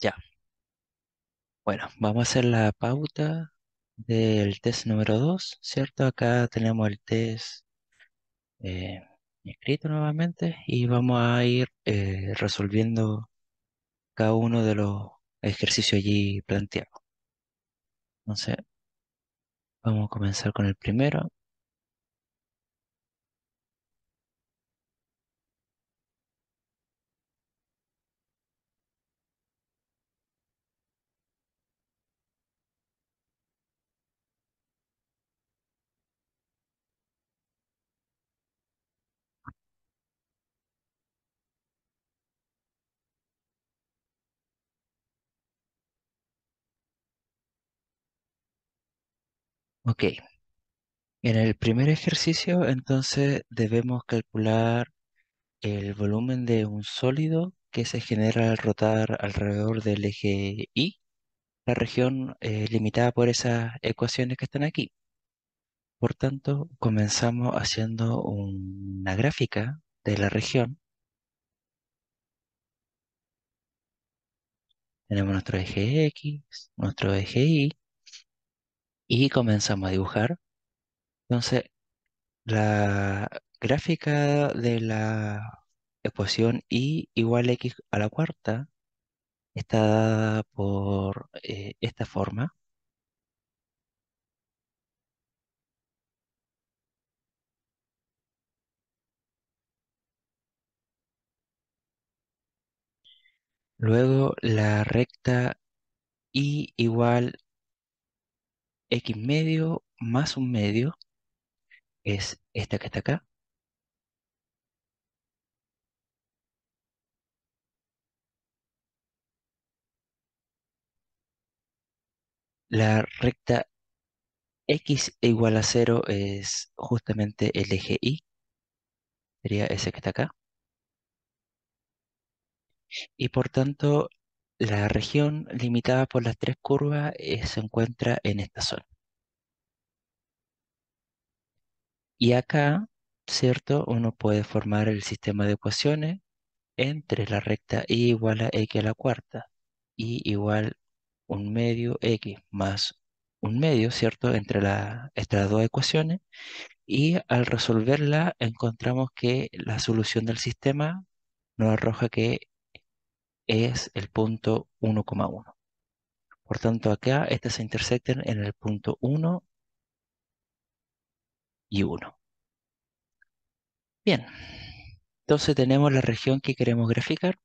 Ya, bueno, vamos a hacer la pauta del test número 2, ¿cierto? Acá tenemos el test eh, escrito nuevamente y vamos a ir resolviendo cada uno de los ejercicios allí planteados. Entonces, vamos a comenzar con el primero. Ok, en el primer ejercicio entonces debemos calcular el volumen de un sólido que se genera al rotar alrededor del eje Y, la región limitada por esas ecuaciones que están aquí. Por tanto, comenzamos haciendo una gráfica de la región. Tenemos nuestro eje X, nuestro eje Y, y comenzamos a dibujar. Entonces, la gráfica de la ecuación Y igual a X a la cuarta está dada por esta forma. Luego, la recta Y igual X medio más un medio es esta que está acá. La recta X igual a cero es justamente el eje Y, sería ese que está acá. Y por tanto, la región limitada por las tres curvas se encuentra en esta zona. Y acá, ¿cierto? Uno puede formar el sistema de ecuaciones entre la recta Y igual a X a la cuarta. Y igual un medio X más un medio, ¿cierto? Entre las dos ecuaciones. Y al resolverla encontramos que la solución del sistema nos arroja que es el punto 1,1. Por tanto, acá estas se intersectan en el punto 1 y 1. Bien, entonces tenemos la región que queremos graficar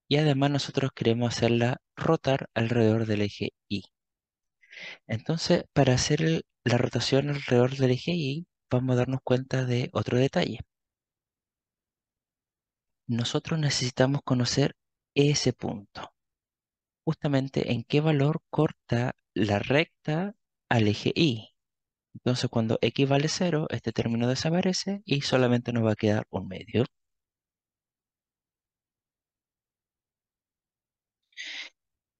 y además nosotros queremos hacerla rotar alrededor del eje Y. Entonces, para hacer la rotación alrededor del eje Y, vamos a darnos cuenta de otro detalle. Nosotros necesitamos conocer ese punto. Justamente en qué valor corta la recta al eje Y. Entonces, cuando x vale cero, este término desaparece y solamente nos va a quedar un medio.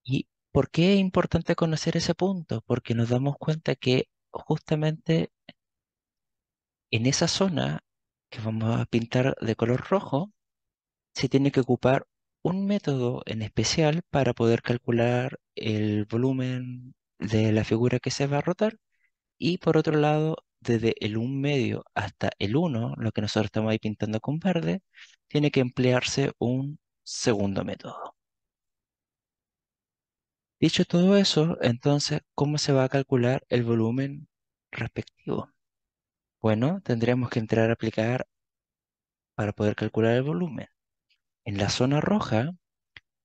¿Y por qué es importante conocer ese punto? Porque nos damos cuenta que justamente en esa zona que vamos a pintar de color rojo, se tiene que ocupar un método en especial para poder calcular el volumen de la figura que se va a rotar. Y por otro lado, desde el 1 medio hasta el 1, lo que nosotros estamos ahí pintando con verde, tiene que emplearse un segundo método. Dicho todo eso, entonces, ¿cómo se va a calcular el volumen respectivo? Bueno, tendríamos que entrar a aplicar para poder calcular el volumen. En la zona roja,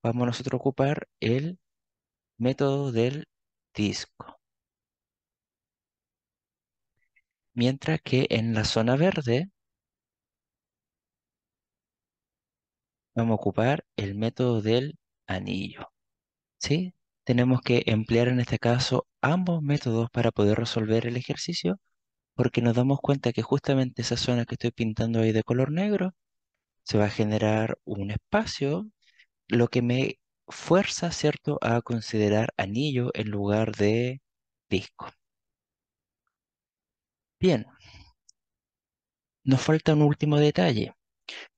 vamos nosotros a ocupar el método del disco, mientras que en la zona verde vamos a ocupar el método del anillo. ¿Sí? Tenemos que emplear en este caso ambos métodos para poder resolver el ejercicio, porque nos damos cuenta que justamente esa zona que estoy pintando ahí de color negro, se va a generar un espacio, lo que me fuerza, ¿cierto?, a considerar anillo en lugar de disco. Bien, nos falta un último detalle.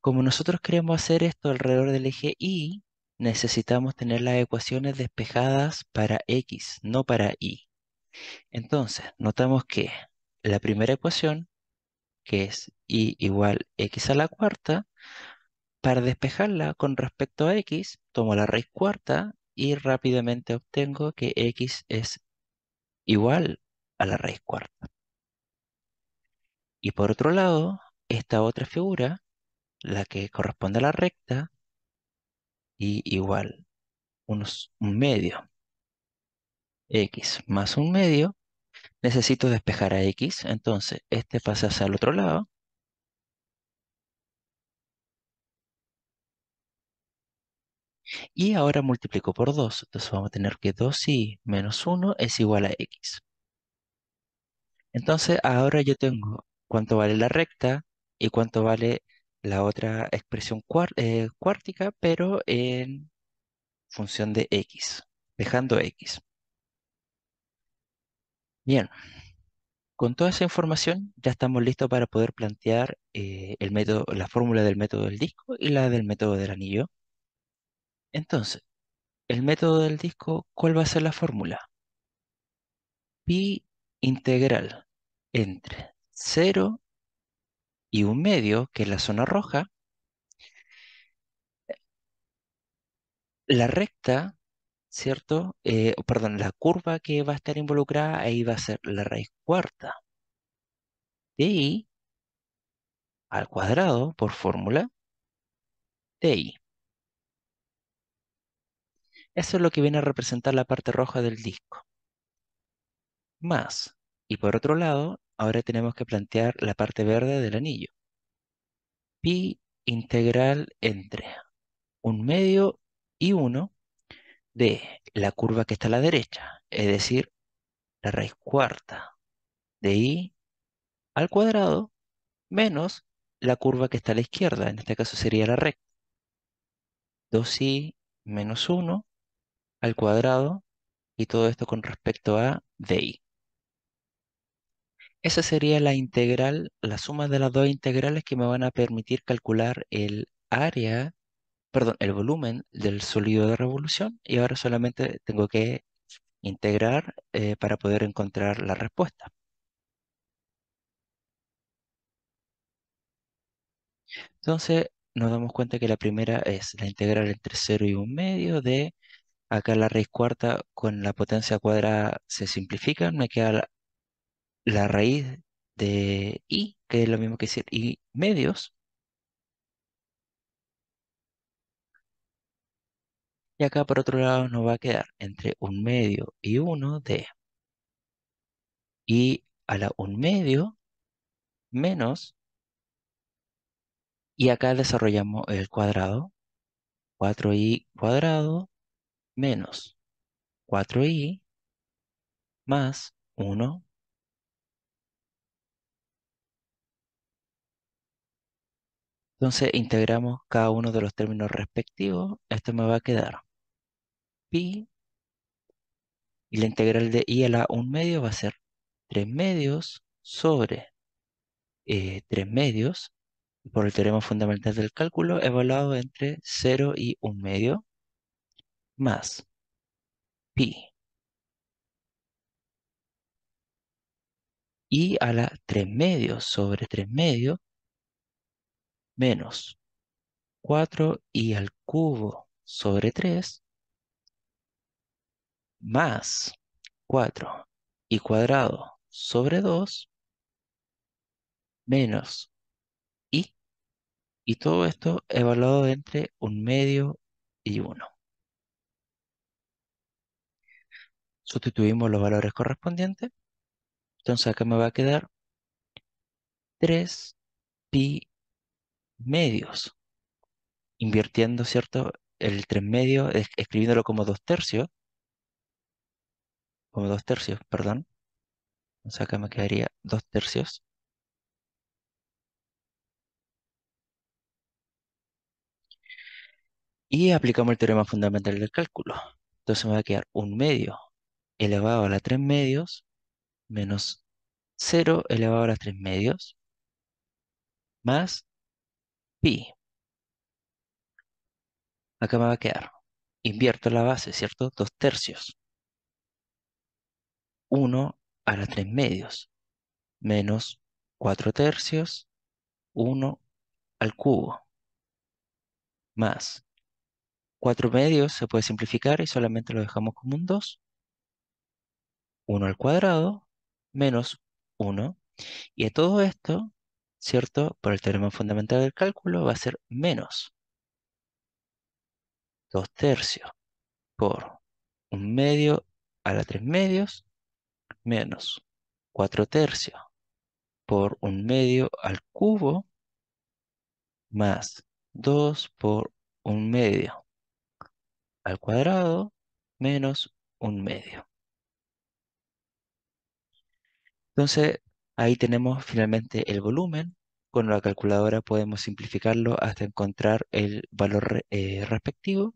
Como nosotros queremos hacer esto alrededor del eje Y, necesitamos tener las ecuaciones despejadas para x, no para y. Entonces, notamos que la primera ecuación, que es y igual x a la cuarta, para despejarla con respecto a x, tomo la raíz cuarta y rápidamente obtengo que x es igual a la raíz cuarta. Y por otro lado, esta otra figura, la que corresponde a la recta, y igual un medio, x más un medio, necesito despejar a x, entonces este pasa hacia el otro lado, y ahora multiplico por 2, entonces vamos a tener que 2y menos uno es igual a x. Entonces ahora yo tengo cuánto vale la recta y cuánto vale la otra expresión cuártica, pero en función de x, dejando x. Bien, con toda esa información ya estamos listos para poder plantear el método, la fórmula del método del disco y la del método del anillo. Entonces, el método del disco, ¿cuál va a ser la fórmula? Pi integral entre 0 y un medio, que es la zona roja, la recta, ¿cierto? Perdón, la curva que va a estar involucrada ahí va a ser la raíz cuarta de i al cuadrado por fórmula de i. Eso es lo que viene a representar la parte roja del disco. Más. Y por otro lado, ahora tenemos que plantear la parte verde del anillo. Pi integral entre un medio y uno de la curva que está a la derecha, es decir, la raíz cuarta de i al cuadrado menos la curva que está a la izquierda, en este caso sería la recta, 2i menos uno al cuadrado y todo esto con respecto a di. Esa sería la integral, la suma de las dos integrales que me van a permitir calcular el área, perdón, el volumen del sólido de revolución y ahora solamente tengo que integrar para poder encontrar la respuesta. Entonces nos damos cuenta que la primera es la integral entre cero y un medio de, acá la raíz cuarta con la potencia cuadrada se simplifica, me queda la raíz de i, que es lo mismo que decir i medios, y acá por otro lado nos va a quedar entre un medio y uno de i a la un medio menos, y acá desarrollamos el cuadrado, 4i cuadrado menos 4i más uno. Entonces integramos cada uno de los términos respectivos. Esto me va a quedar pi, y la integral de i a la un medio va a ser 3 medios sobre 3 medios por el teorema fundamental del cálculo, evaluado entre cero y un medio, más pi i a la 3 medios sobre 3 medios menos 4 i al cubo sobre 3 más 4 i cuadrado sobre 2 menos i, y todo esto evaluado entre un medio y uno. Sustituimos los valores correspondientes, entonces acá me va a quedar 3 pi medios, invirtiendo, ¿cierto? El 3 medios, escribiéndolo como 2 tercios, perdón. Entonces acá me quedaría 2 tercios. Y aplicamos el teorema fundamental del cálculo. Entonces me va a quedar un medio elevado a la 3 medios menos cero elevado a la 3 medios más pi. Acá me va a quedar. invierto la base, ¿cierto? 2 tercios. 1 a la 3 medios menos 4 tercios, 1 al cubo, más 4 medios se puede simplificar y solamente lo dejamos como un 2, 1 al cuadrado, menos 1. Y a todo esto, ¿cierto? Por el teorema fundamental del cálculo va a ser menos 2 tercios por 1 medio a la 3 medios menos 4 tercios por 1 medio al cubo más 2 por 1 medio al cuadrado menos 1 medio. Entonces, ahí tenemos finalmente el volumen. Con la calculadora podemos simplificarlo hasta encontrar el valor respectivo,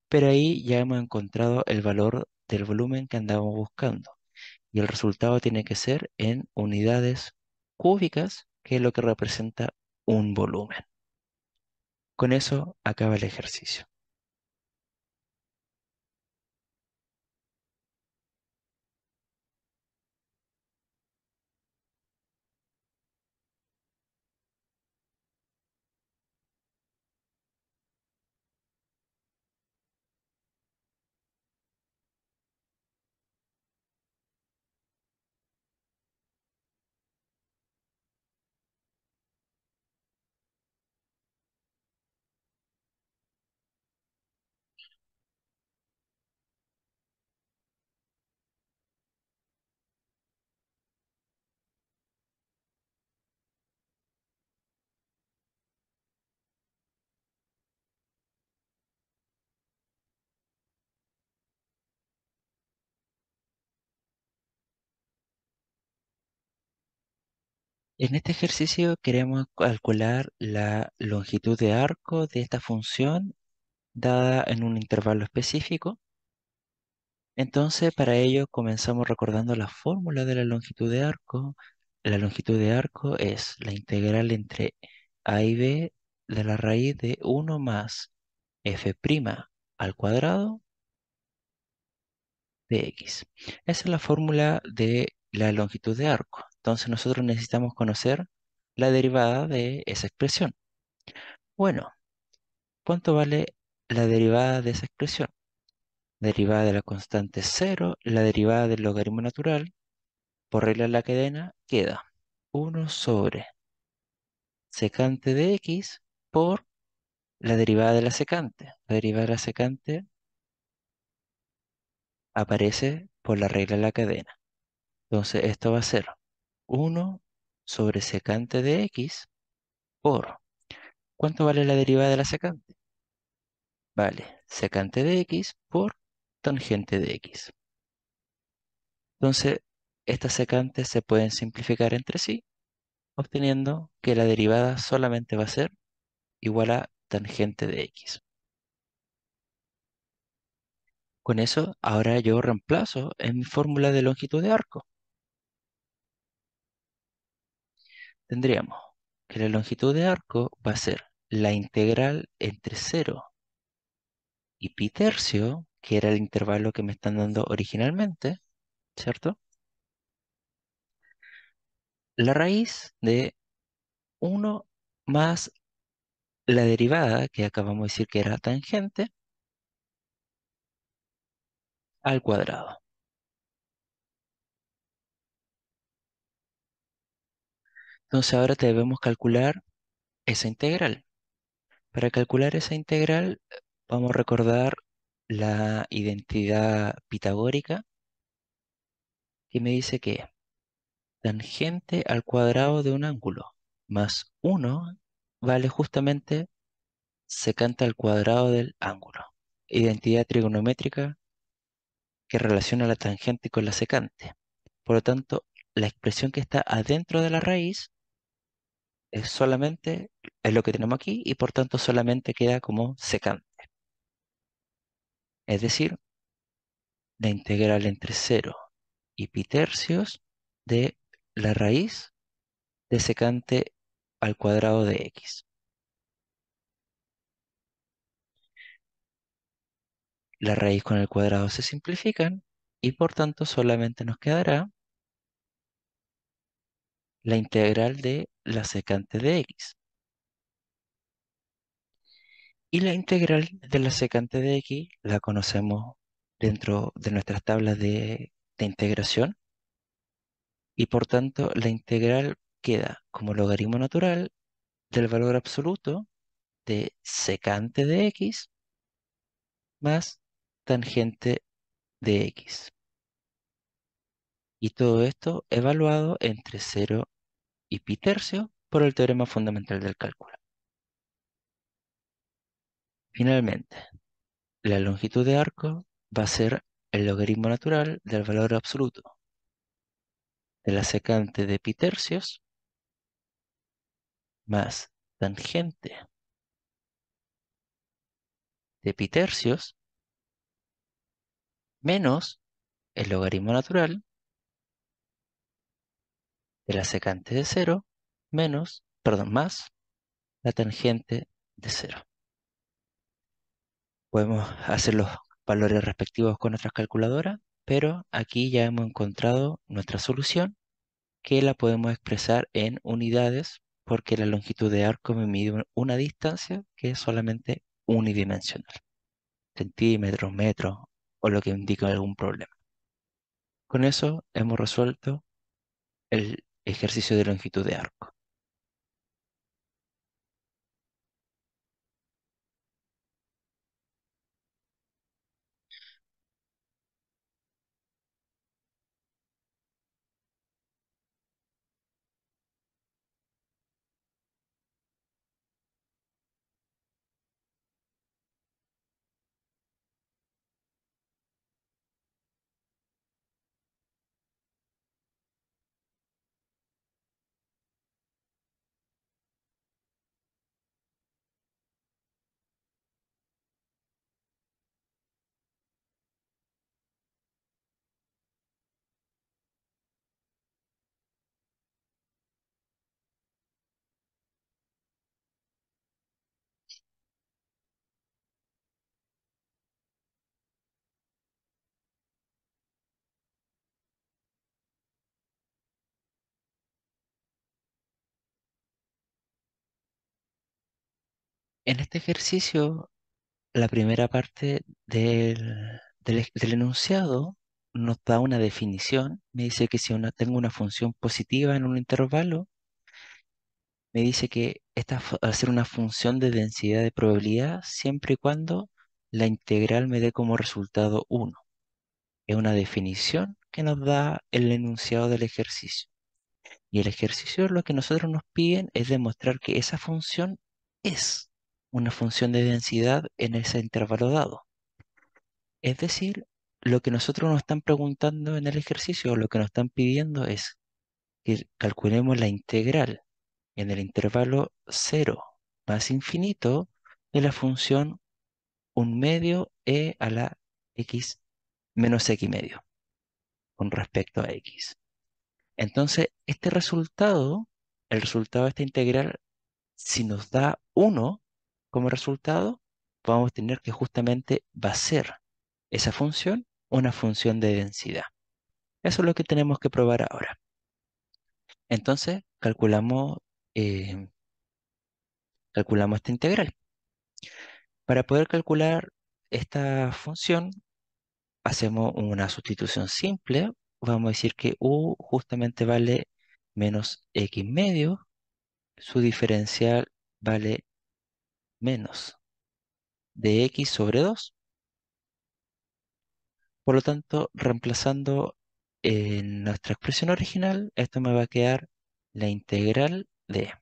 pero ahí ya hemos encontrado el valor del volumen que andamos buscando. Y el resultado tiene que ser en unidades cúbicas, que es lo que representa un volumen. Con eso acaba el ejercicio. En este ejercicio queremos calcular la longitud de arco de esta función dada en un intervalo específico. Entonces, para ello comenzamos recordando la fórmula de la longitud de arco. La longitud de arco es la integral entre a y b de la raíz de 1 más f' al cuadrado de x. Esa es la fórmula de la longitud de arco. Entonces, nosotros necesitamos conocer la derivada de esa expresión. Bueno, ¿cuánto vale la derivada de esa expresión? Derivada de la constante cero, la derivada del logaritmo natural, por regla de la cadena, queda 1 sobre secante de x por la derivada de la secante. La derivada de la secante aparece por la regla de la cadena. Entonces esto va a ser 1 sobre secante de x por... ¿Cuánto vale la derivada de la secante? Vale, secante de x por tangente de x. Entonces, estas secantes se pueden simplificar entre sí, obteniendo que la derivada solamente va a ser igual a tangente de x. Con eso, ahora yo reemplazo en mi fórmula de longitud de arco. Tendríamos que la longitud de arco va a ser la integral entre 0 y pi tercio, que era el intervalo que me están dando originalmente, ¿cierto? La raíz de 1 más la derivada, que acabamos de decir que era tangente, al cuadrado. Entonces ahora debemos calcular esa integral. Para calcular esa integral, vamos a recordar la identidad pitagórica que me dice que tangente al cuadrado de un ángulo más 1 vale justamente secante al cuadrado del ángulo. Identidad trigonométrica que relaciona la tangente con la secante. Por lo tanto, la expresión que está adentro de la raíz es solamente es lo que tenemos aquí y por tanto solamente queda como secante. Es decir, la integral entre 0 y pi tercios de la raíz de secante al cuadrado de x. la raíz con el cuadrado se simplifican y por tanto solamente nos quedará la integral de la secante de x. Y la integral de la secante de x la conocemos dentro de nuestras tablas de integración y por tanto la integral queda como logaritmo natural del valor absoluto de secante de x más tangente de x. Y todo esto evaluado entre 0 y pi tercio por el teorema fundamental del cálculo. Finalmente, la longitud de arco va a ser el logaritmo natural del valor absoluto de la secante de pi tercios más tangente de pi tercios menos el logaritmo natural de la secante de cero menos, perdón, más la tangente de cero. Podemos hacer los valores respectivos con nuestras calculadoras, pero aquí ya hemos encontrado nuestra solución que la podemos expresar en unidades porque la longitud de arco me mide una distancia que es solamente unidimensional, centímetros, metros o lo que indique algún problema. Con eso hemos resuelto el ejercicio de longitud de arco. En este ejercicio, la primera parte del enunciado nos da una definición. Me dice que si tengo una función positiva en un intervalo, me dice que esta va a ser una función de densidad de probabilidad siempre y cuando la integral me dé como resultado 1. Es una definición que nos da el enunciado del ejercicio. Y el ejercicio lo que nosotros nos piden es demostrar que esa función es una función de densidad en ese intervalo dado. Es decir, lo que nosotros nos están preguntando en el ejercicio o lo que nos están pidiendo es que calculemos la integral en el intervalo 0 más infinito de la función 1 medio e a la x menos x medio con respecto a x. Entonces, este resultado, el resultado de esta integral, si nos da 1 como resultado, vamos a tener que justamente va a ser esa función una función de densidad. Eso es lo que tenemos que probar ahora. Entonces, eh, calculamos esta integral. Para poder calcular esta función, hacemos una sustitución simple. Vamos a decir que u justamente vale menos x medio, su diferencial vale menos de x sobre 2. Por lo tanto, reemplazando en nuestra expresión original, esto me va a quedar la integral de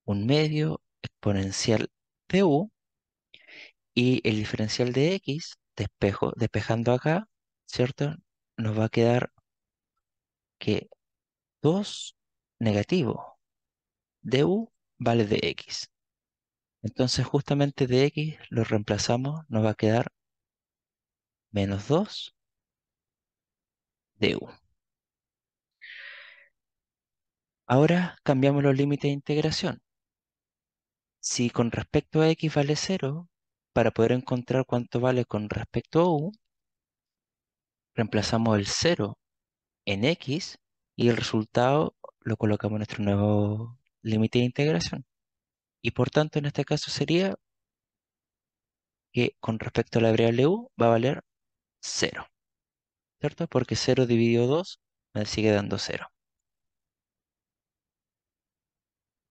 1 medio exponencial de u y el diferencial de x, despejando acá, ¿cierto? Nos va a quedar que 2 negativo de u vale de x. Entonces justamente de x lo reemplazamos, nos va a quedar menos 2 de u. Ahora cambiamos los límites de integración. Si con respecto a x vale 0, para poder encontrar cuánto vale con respecto a u, reemplazamos el cero en x y el resultado lo colocamos en nuestro nuevo límite de integración. Y por tanto, en este caso sería que con respecto a la variable u va a valer cero, ¿cierto? Porque cero dividido 2 me sigue dando cero.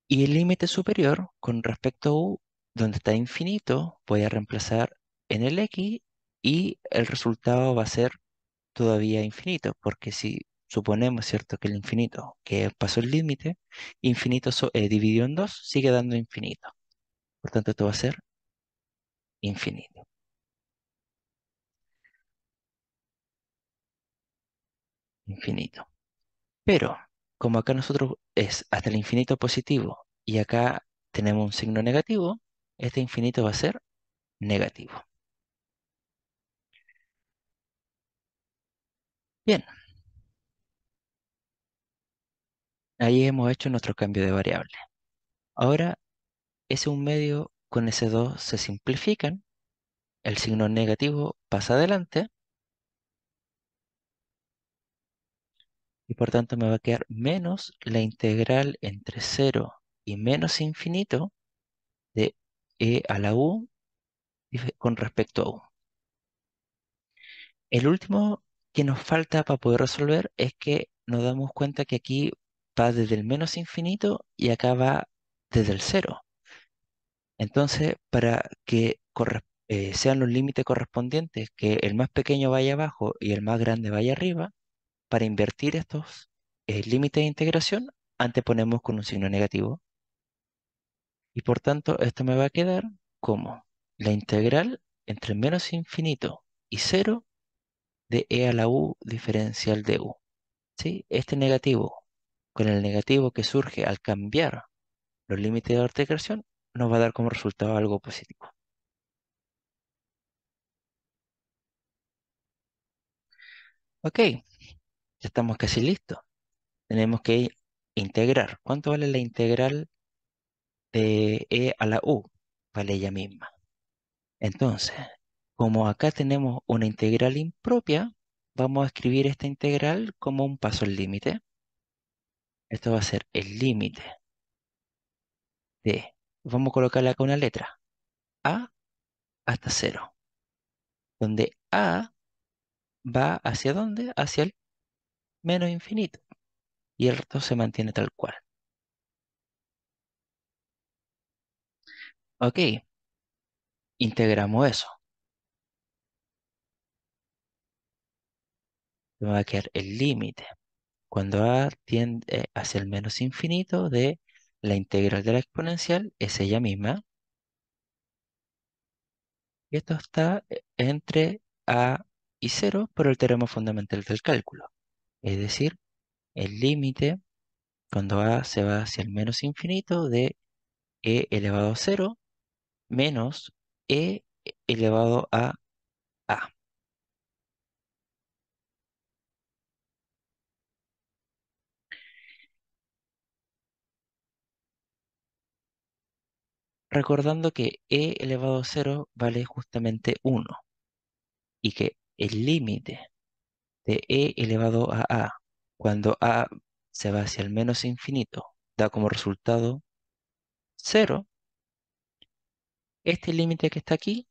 Y el límite superior con respecto a u, donde está infinito, voy a reemplazar en el x y el resultado va a ser todavía infinito, porque si suponemos, ¿cierto?, que el infinito, que pasó el límite, infinito dividido en 2 sigue dando infinito. Por tanto, esto va a ser infinito, infinito. Pero, como acá nosotros es hasta el infinito positivo y acá tenemos un signo negativo, este infinito va a ser negativo. Bien, ahí hemos hecho nuestro cambio de variable. Ahora, ese un medio con ese 2 se simplifican, el signo negativo pasa adelante y por tanto me va a quedar menos la integral entre cero y menos infinito de e a la u con respecto a u. El último que nos falta para poder resolver es que nos damos cuenta que aquí va desde el menos infinito y acá va desde el cero. Entonces, para que sean los límites correspondientes, que el más pequeño vaya abajo y el más grande vaya arriba, para invertir estos límites de integración, anteponemos con un signo negativo. Y por tanto, esto me va a quedar como la integral entre menos infinito y cero de e a la u diferencial de u. ¿Sí? Este negativo con el negativo que surge al cambiar los límites de la integración nos va a dar como resultado algo positivo. Ok, ya estamos casi listos. Tenemos que integrar. ¿Cuánto vale la integral de e a la u? Vale ella misma. Entonces, como acá tenemos una integral impropia, vamos a escribir esta integral como un paso al límite. Esto va a ser el límite de, vamos a colocarle acá una letra, a hasta cero, donde a va hacia dónde? Hacia el menos infinito. Y el resto se mantiene tal cual. Ok, integramos eso. Me va a quedar el límite cuando a tiende hacia el menos infinito de la integral de la exponencial, es ella misma. Y esto está entre a y cero por el teorema fundamental del cálculo. Es decir, el límite cuando a se va hacia el menos infinito de e elevado a cero menos e elevado a a. Recordando que e elevado a cero vale justamente uno y que el límite de e elevado a cuando a se va hacia el menos infinito, da como resultado cero. Este límite que está aquí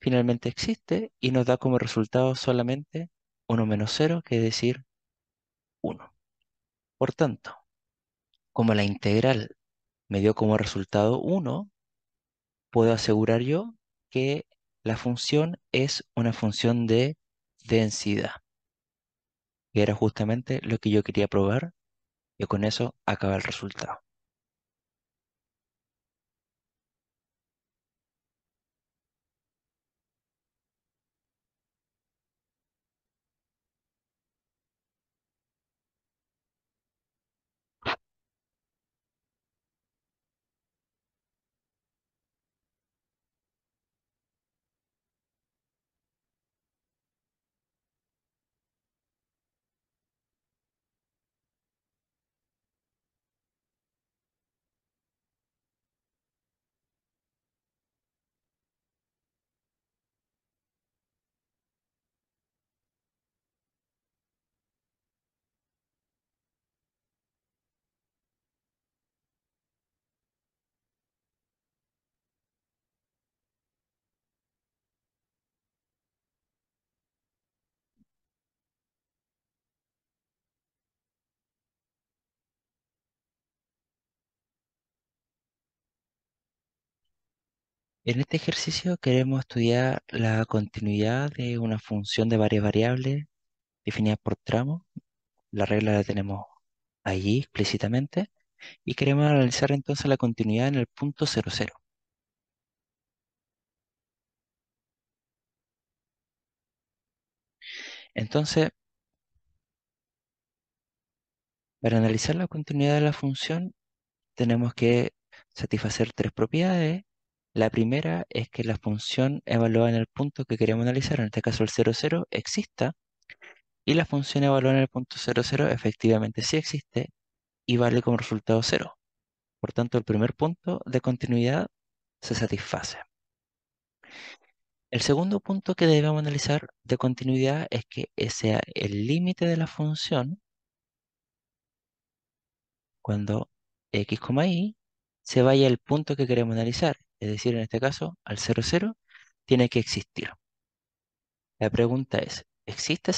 finalmente existe y nos da como resultado solamente uno menos cero, que es decir, uno. Por tanto, como la integral me dio como resultado uno, puedo asegurar yo que la función es una función de densidad, que era justamente lo que yo quería probar, y con eso acaba el resultado. En este ejercicio queremos estudiar la continuidad de una función de varias variables definidas por tramo. La regla la tenemos allí explícitamente y queremos analizar entonces la continuidad en el punto 00. Entonces, para analizar la continuidad de la función tenemos que satisfacer tres propiedades. La primera es que la función evaluada en el punto que queremos analizar, en este caso el 00, exista, y la función evaluada en el punto 00 efectivamente sí existe y vale como resultado cero. Por tanto, el primer punto de continuidad se satisface. El segundo punto que debemos analizar de continuidad es que sea el límite de la función cuando x, y se vaya al punto que queremos analizar. Es decir, en este caso, al 00 tiene que existir. La pregunta es, ¿existe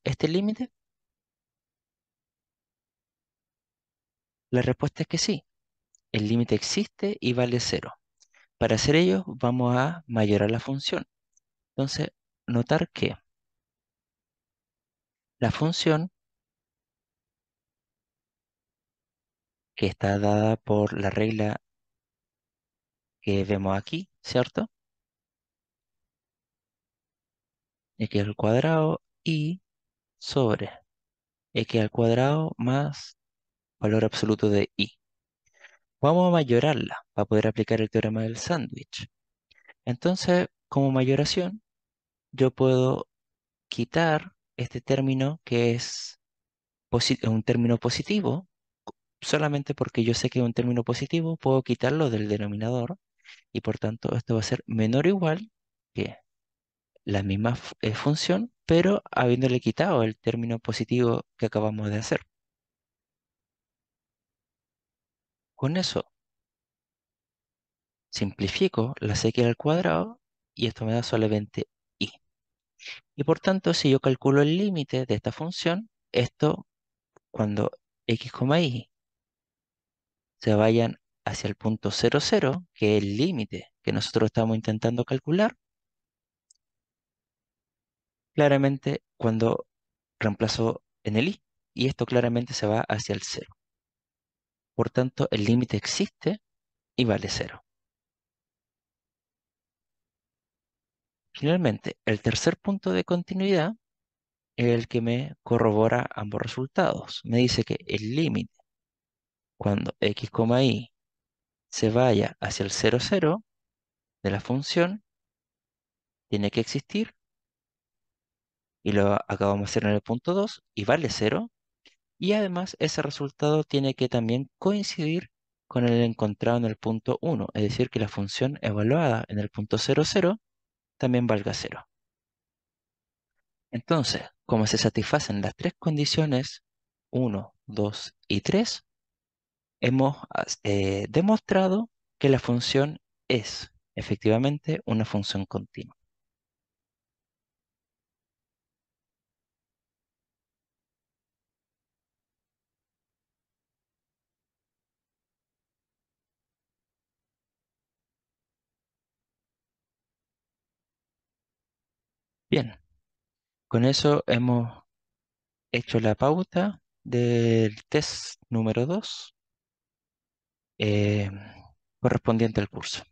este límite? La respuesta es que sí. El límite existe y vale cero. Para hacer ello, vamos a mayorar la función. Entonces, notar que la función que está dada por la regla que vemos aquí, ¿cierto? X al cuadrado y sobre x al cuadrado más valor absoluto de y. Vamos a mayorarla para poder aplicar el teorema del sándwich. Entonces, como mayoración, yo puedo quitar este término que es un término positivo, solamente porque yo sé que es un término positivo, puedo quitarlo del denominador y por tanto esto va a ser menor o igual que la misma función, pero habiéndole quitado el término positivo que acabamos de hacer. Con eso simplifico la x al cuadrado y esto me da solamente y. Y por tanto, si yo calculo el límite de esta función, esto cuando x, y se vayan hacia el punto 00, que es el límite que nosotros estamos intentando calcular, claramente cuando reemplazo en el y esto claramente se va hacia el cero. Por tanto, el límite existe y vale cero. Finalmente, el tercer punto de continuidad es el que me corrobora ambos resultados. Me dice que el límite cuando x, y se vaya hacia el 00 de la función tiene que existir y lo acabamos de hacer en el punto 2 y vale cero. Y además ese resultado tiene que también coincidir con el encontrado en el punto 1, es decir, que la función evaluada en el punto 00 también valga cero. Entonces, como se satisfacen las tres condiciones 1, 2 y 3, hemos demostrado que la función es efectivamente una función continua. Bien, con eso hemos hecho la pauta del test número 2 eh, correspondiente al curso.